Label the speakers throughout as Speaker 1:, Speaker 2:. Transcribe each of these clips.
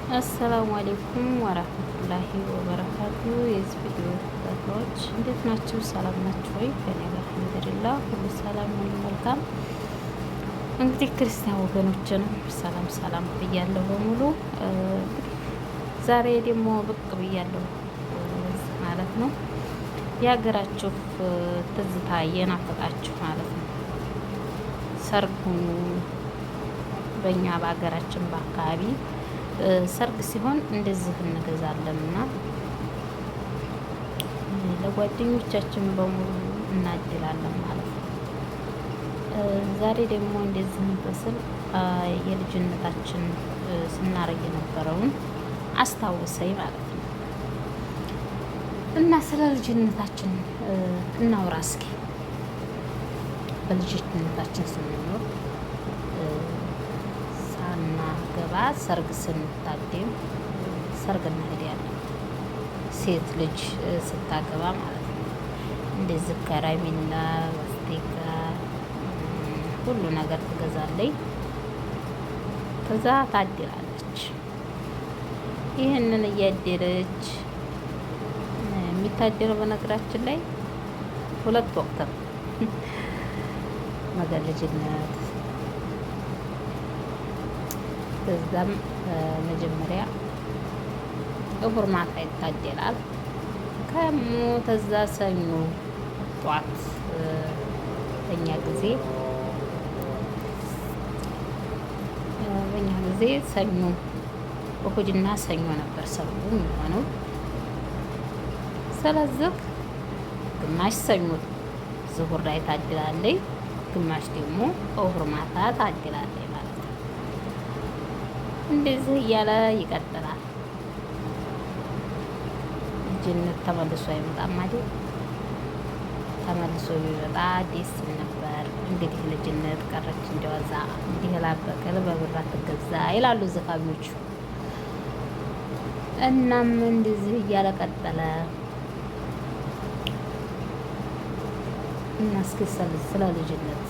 Speaker 1: አሰላሙ አሌይኩም ወራህመቱላሂ ወበረካቱ። የዚህ ቪዲዮ ተከታታዮች እንዴት ናችሁ? ሰላም ናችሁ ወይ? ከኔ ጋር አልሐምዱሊላህ ሁሉ ሰላም ሁሉ መልካም። እንግዲህ ክርስቲያን ወገኖችንም ሰላም ሰላም ብያለሁ በሙሉ። ዛሬ ደግሞ ብቅ ብያለሁ ማለት ነው። የሀገራችሁ ትዝታ እየናፈቃችሁ ማለት ነው። ሰርጉን በእኛ በሀገራችን በአካባቢ ሰርግ ሲሆን እንደዚህ እንገዛለን እና ለጓደኞቻችን በሙሉ እናድላለን ማለት ነው። ዛሬ ደግሞ እንደዚህ በስል የልጅነታችን ስናረግ የነበረውን አስታውሰኝ ማለት ነው እና ስለ ልጅነታችን እናውራ እስኪ። በልጅነታችን ስንኖር ገባ ሰርግ ስንታደም ሰርግ እናሄዳለን። ሴት ልጅ ስታገባ ማለት ነው። እንደዚህ ከረሜላ ማስቲካ ሁሉ ነገር ትገዛለች። ከዛ ታድላለች። ይህንን እያደረች የሚታደለው በነገራችን ላይ ሁለት ወቅት ነው። ልጅነት ከዛም መጀመሪያ እሁድ ማታ ይታደላል። ከዛ ሰኞ ጧት በእኛ ጊዜ ሰኞ እሁድና ሰኞ ነበር ሰርጉ የሚሆነው። ስለዚህ ግማሽ ሰኞ ዝሁር ላይ ታድላለች፣ ግማሽ ደግሞ እሁድ ማታ ታድላለች። እንደዚህ እያለ ይቀጥላል። ልጅነት ተመልሶ አይመጣም አይደል? ተመልሶ ቢመጣ ደስ ነበር። እንግዲህ ልጅነት ቀረች እንደዋዛ፣ እንዲህ ላበቀል በብር አትገዛ ይላሉ ዘፋኞቹ። እናም እንደዚህ እያለ ቀጠለ እና እስኪ ስለ ልጅነት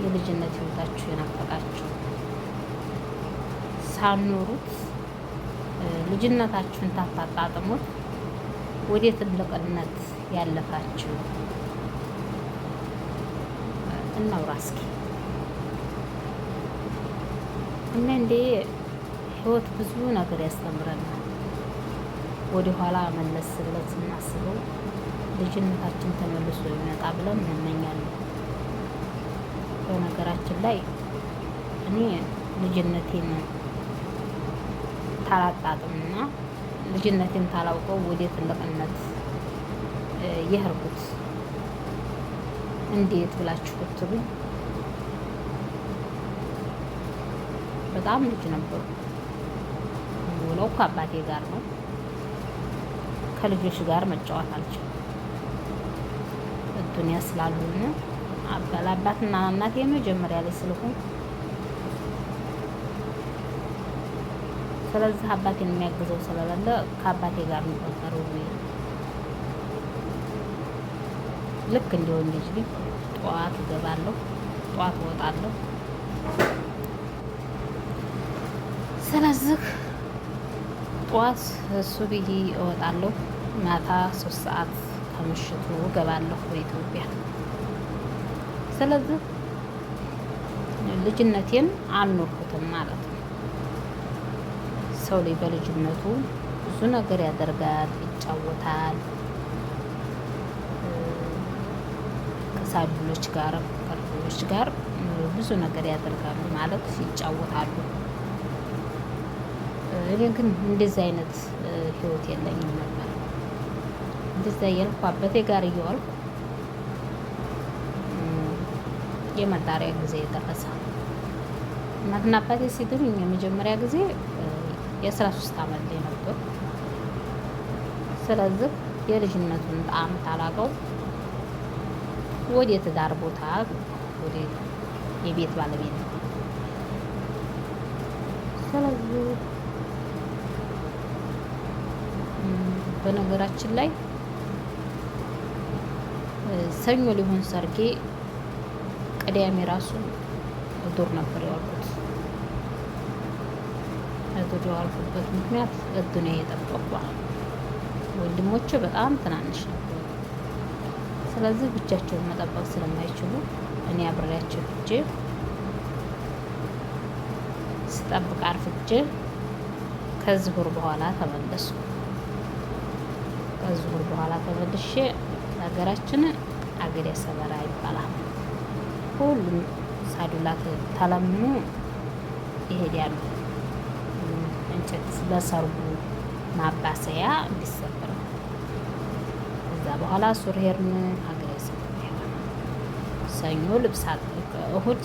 Speaker 1: የልጅነት ህይወታችሁ የናፈቃችሁ ሳኖሩት ልጅነታችሁን ታጣጣሙት ወደ ትልቅነት ያለፋችሁ እናውራ እስኪ። እና እንዴ ህይወት ብዙ ነገር ያስተምረናል። ወደ ኋላ መለስ ብለን ስናስበው ልጅነታችን ተመልሶ ይመጣ ብለን እንመኛለን። በነገራችን ላይ እኔ ልጅነቴን ታላጣጥምና ልጅነቴን ታላውቀው ወደ ትልቅነት የሄድኩት እንዴት ብላችሁ ብትሉኝ በጣም ልጅ ነበሩ። ውለው ከአባቴ ጋር ነው። ከልጆች ጋር መጫወት አልችልም። ዱንያ ስላሉና አባትና እናቴ መጀመሪያ ላይ ስለሆነ ስለዚህ አባቴን የሚያግዘው ስለሌለ ከአባቴ ጋር የሚቆጠረው ልክ እንደ ወንድ ልጅ ጠዋት እገባለሁ፣ ጠዋት እወጣለሁ። ስለዚህ ጠዋት ሱብሂ እወጣለሁ፣ ማታ 3 ሰዓት ከምሽቱ እገባለሁ በኢትዮጵያ። ስለዚህ ልጅነቴን አልኖርኩትም ማለት ነው። ሰው ላይ በልጅነቱ ብዙ ነገር ያደርጋል፣ ይጫወታል። ከሳዱሎች ጋር ከልጆች ጋር ብዙ ነገር ያደርጋሉ ማለት ይጫወታሉ። እኔ ግን እንደዚህ አይነት ህይወት የለኝም ነበር። እንደዛ እያልኩ አባቴ ጋር እየዋልኩ የመዳሪያ ጊዜ የደረሰ እናትና አባቴ ሲድሩኝ የመጀመሪያ ጊዜ የ13 ዓመት ላይ ነበር። ስለዚህ የልጅነቱን ጣዕም ታላቀው ወደ ትዳር ቦታ ወደ የቤት ባለቤት። ስለዚህ በነገራችን ላይ ሰኞ ሊሆን ሰርጌ ቅዳሜ ራሱ ዱር ነበር ያልኩት። እግዱ ያልኩበት ምክንያት እግዱን የጠበቁ ወንድሞቼ በጣም ትናንሽ ነበሩ። ስለዚህ ብቻቸውን መጠበቅ ስለማይችሉ እኔ አብሬያቸው ሂጄ ስጠብቅ አርፍጄ ከዝሁር በኋላ ተመለሱ። ከዝሁር በኋላ ተመልሼ ሀገራችን አገሬ ሰበራ ይባላል። ሁሉም ሳዱላት ተለምኖ ይሄዳሉ። እንጨት ለሰርጉ ማባሰያ እንዲሰበር እዛ በኋላ ሱር ሄርን ሀገሬ ሰበራ ይሆናል። ሰኞ እሁድ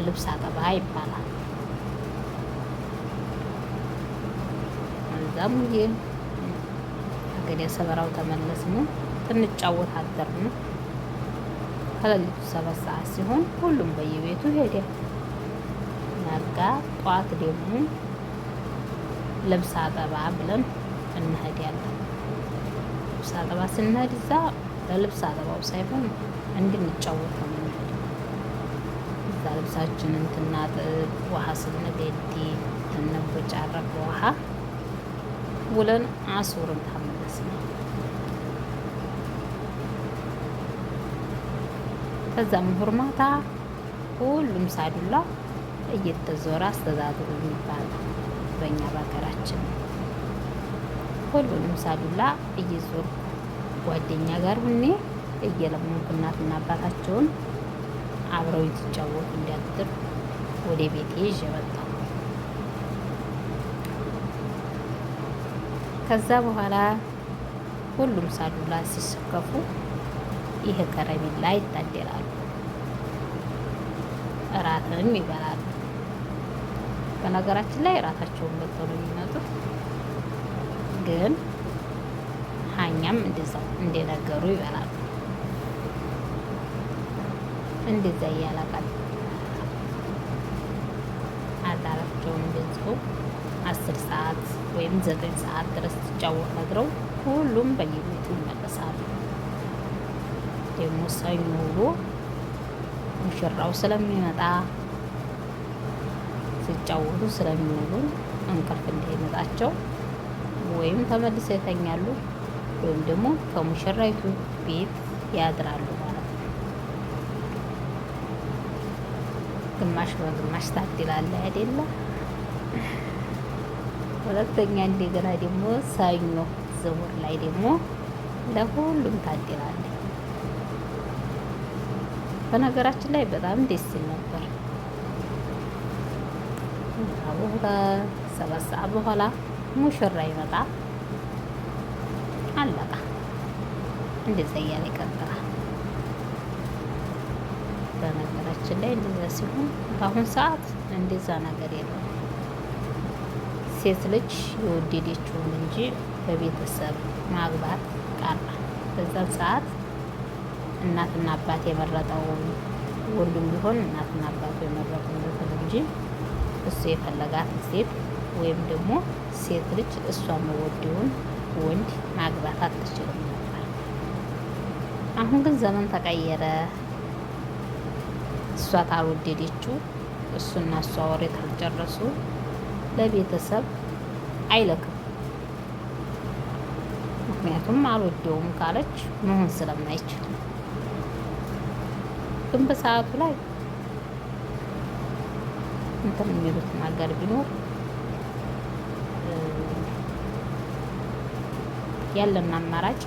Speaker 1: ልብስ አጠባ ይባላል። እዛም ሀገሬ ሰበራው ተመለስን። እንጫወት አደርን። ከሌሊቱ 7 ሰዓት ሲሆን ሁሉም በየቤቱ ሄደ። ነጋ። ጠዋት ደግሞ ልብስ አጠባ ብለን እንሄዳለን። ልብስ አጠባ ስንሄድ እዛ ለልብስ አጠባው ሳይሆን እንድንጫወት ነው የምንሄደው። እዛ ልብሳችንን ትናጥብ፣ ውሃ ስንገዲ ትንቦጫረቅ በውሃ ውለን አሱርን ተመለስን። ከዛም ምህር ማታ ሁሉም ሳዱላ እየተዞረ አስተዳድሩ ይባላል። በእኛ በሀገራችን ሁሉንም ሳዱላ እየዞሩ ጓደኛ ጋር ሁኔ እየለመንኩ እናትና አባታቸውን አብረው የተጫወቱ እንዲያድር ወደ ቤቴ ይዤ መጣሁ። ከዛ በኋላ ሁሉም ሳዱላ ሲሰከፉ ይሄ ከረሜላ ይታደላሉ፣ እራትንም ይበላሉ። በነገራችን ላይ እራታቸውን በልተው ነው የሚመጡት። ግን ሀኛም እንደዛው እንደነገሩ ይበላሉ። እንደዛ እያላቃል አዳራቸውን እንደዚሁ 10 ሰዓት ወይም 9 ሰዓት ድረስ ሲጫወቱ አድረው ሁሉም በየቤቱ ይመለሳሉ። ደግሞ ሰኞ ውሎ ሙሽራው ስለሚመጣ ሲጫወቱ ስለሚውሉ እንቅልፍ እንዳይመጣቸው ወይም ተመልሰው ይተኛሉ ወይም ደግሞ ከሙሽራይቱ ቤት ያድራሉ ማለት ነው። ግማሽ በግማሽ ታድላለ አይደለ? ሁለተኛ እንደገና ደግሞ ሰኞ ዝውር ላይ ደግሞ ለሁሉም ታድላለ። በነገራችን ላይ በጣም ደስ ይል ነበር። አቡራ 7 ሰዓት በኋላ ሙሽራ ይመጣ አለቃ። እንደዛ እያለ ይቀጥላል። በነገራችን ላይ እንደዛ ሲሆን በአሁን ሰዓት እንደዛ ነገር የለም። ሴት ልጅ የወደደችውን እንጂ በቤተሰብ ማግባት ቀረ። በዛን ሰዓት እናትና አባት የመረጠውን ወንዱም ቢሆን እናትና አባቱ የመረጡለትን እንጂ እሱ የፈለጋት ሴት ወይም ደግሞ ሴት ልጅ እሷ መወደውን ወንድ ማግባት አትችልም ነበር። አሁን ግን ዘመን ተቀየረ። እሷ ታልወደደችው እሱና እሷ ወሬ ካልጨረሱ ለቤተሰብ አይለክም። ምክንያቱም አልወደውም ካለች መሆን ስለማይችል። ግን በሰዓቱ ላይ እንትን የሚሉት ነገር ቢኖር ያለን አማራጭ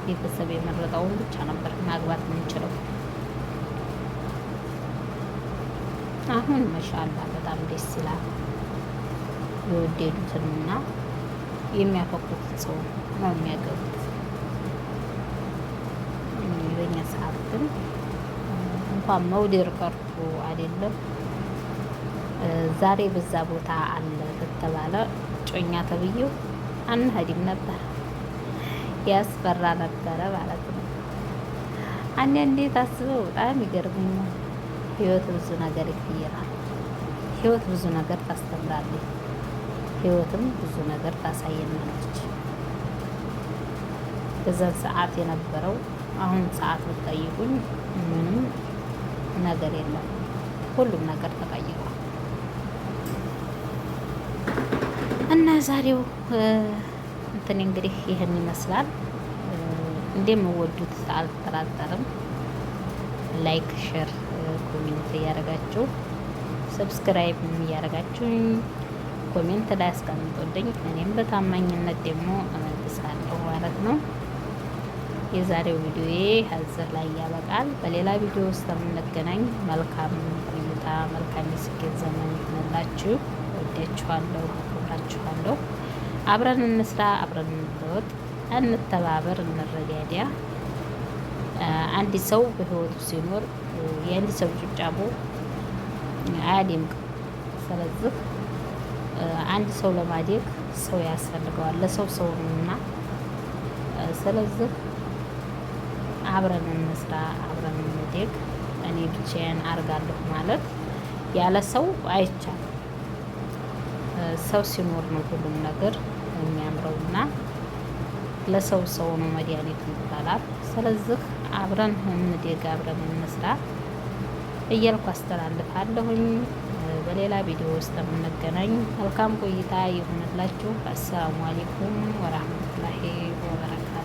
Speaker 1: ቤተሰብ የመረጠውን ብቻ ነበር ማግባት የምንችለው። አሁን ማሻአላ በጣም ደስ ይላል። የወደዱትንና የሚያፈቅሩትን ሰው ነው የሚያገቡት። በእኛ ሰዓት ግን እንኳን መውደድ ቀርቶ አይደለም ዛሬ በዛ ቦታ አለ ከተባለ ጮኛ ተብዬው አንሄድም ነበር። ያስፈራ ነበረ ማለት ነው። አንዳንዴ ታስበው በጣም ይገርመኛል። ህይወት ብዙ ነገር ይቀይራል። ህይወት ብዙ ነገር ታስተምራለች። ህይወትም ብዙ ነገር ታሳየናለች። በዛን ሰዓት የነበረው አሁን ሰዓት ብትጠይቁኝ ምንም ነገር የለም። ሁሉም ነገር ተቀይሯል። እና ዛሬው እንትን እንግዲህ ይህን ይመስላል። እንደምወዱት አልጠራጠርም። ላይክ፣ ሼር፣ ኮሜንት እያደረጋችሁ ሰብስክራይብ እያደረጋችሁኝ ኮሜንት ላይ አስቀምጡልኝ። እኔም በታማኝነት ደግሞ እመልሳለሁ ማለት ነው። የዛሬው ቪዲዮዬ እዚህ ላይ ያበቃል። በሌላ ቪዲዮ ውስጥ የምንገናኝ። መልካም ቆይታ፣ መልካም የስኬት ዘመን ይሁንላችሁ። ወዳችኋለሁ፣ አክብራችኋለሁ። አብረን እንስራ፣ አብረን እንለወጥ፣ እንተባበር፣ እንረዳዳ። አንድ ሰው በህይወቱ ሲኖር የአንድ ሰው ጭብጫቦ አያደምቅም። ስለዚህ አንድ ሰው ለማደግ ሰው ያስፈልገዋል። ለሰው ሰው ነውና፣ ስለዚህ አብረን እንስራ፣ አብረን እንደግ። እኔ ብቻዬን አርጋለሁ ማለት ያለ ሰው አይቻልም። ሰው ሲኖር ነው ሁሉም ነገር የሚያምረውና ለሰው ሰው ነው መድኃኒቱ ይባላል። ስለዚህ አብረን እንደግ፣ አብረን እንስራ እያልኩ አስተላልፋለሁኝ። በሌላ ቪዲዮ ውስጥ የምንገናኝ። መልካም ቆይታ ይሁንላችሁ። አሰላሙ አለይኩም ወራህመቱላሂ ወበረካቱ።